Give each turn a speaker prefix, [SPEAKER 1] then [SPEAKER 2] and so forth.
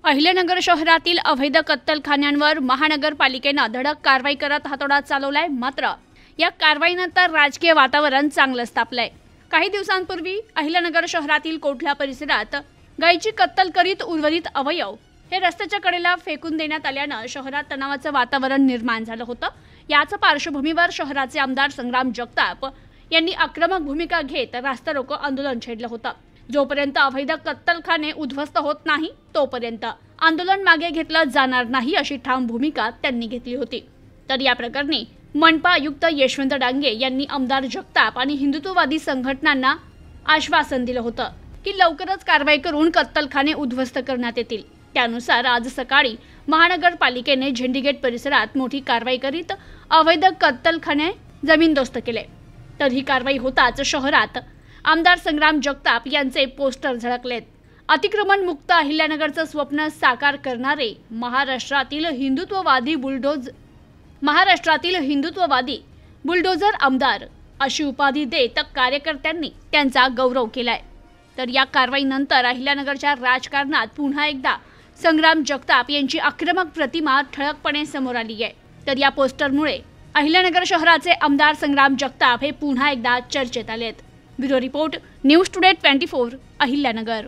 [SPEAKER 1] अहिल्यानगर शहरातील अवैध कत्तलखान्यांवर महानगरपालिकेने धडक कारवाई करत हातोडा चालवलाय। मात्र या कारवाईनंतर राजकीय वातावरण चांगलंच तापलंय। काही दिवसांपूर्वी अहिल्यानगर शहरातील कोठला परिसरात गायीची कत्तल करीत उर्वरित अवयव हे रस्त्याच्या कडेला फेकून देण्यात आल्यानं शहरात तणावाचं वातावरण निर्माण झालं होतं। याच पार्श्वभूमीवर शहराचे आमदार संग्राम जगताप यांनी आक्रमक भूमिका घेत रास्ता रोको आंदोलन छेडलं होतं। जोपर्यंत अवैध कत्तलखाने उद्ध्वस्त होत नाही तोपर्यंत आंदोलन मागे घेतलं जाणार नाही अशी ठाम भूमिका त्यांनी घेतली होती। तर या प्रकरणी मनपा आयुक्त यशवंत डांगे यांनी आमदार जगताप आणि हिंदुत्ववादी संघटनांना आश्वासन दिलं होतं की लवकरच कारवाई करून कत्तलखाने उद्ध्वस्त करण्यात येतील। त्यानुसार आज सकाळी महानगरपालिकेने झेंडीगेट परिसरात मोठी कारवाई करीत अवैध कत्तलखाने जमीनदोस्त केले। तर ही कारवाई होताच शहरात आमदार संग्राम जगताप यांचे पोस्टर झळकलेत। अतिक्रमण मुक्त अहिल्यानगरचं स्वप्न साकार करणारे महाराष्ट्रातील हिंदुत्ववादी बुलडोझर आमदार अशी उपाधी देत कार्यकर्त्यांनी त्यांचा गौरव केलाय। तर या कारवाईनंतर अहिल्यानगरच्या राजकारणात पुन्हा एकदा संग्राम जगताप यांची आक्रमक प्रतिमा ठळकपणे समोर आली आहे। तर या पोस्टरमुळे अहिल्यानगर शहराचे आमदार संग्राम जगताप हे पुन्हा एकदा चर्चेत आलेत। Bureau report, news today 24, Ahilyanagar.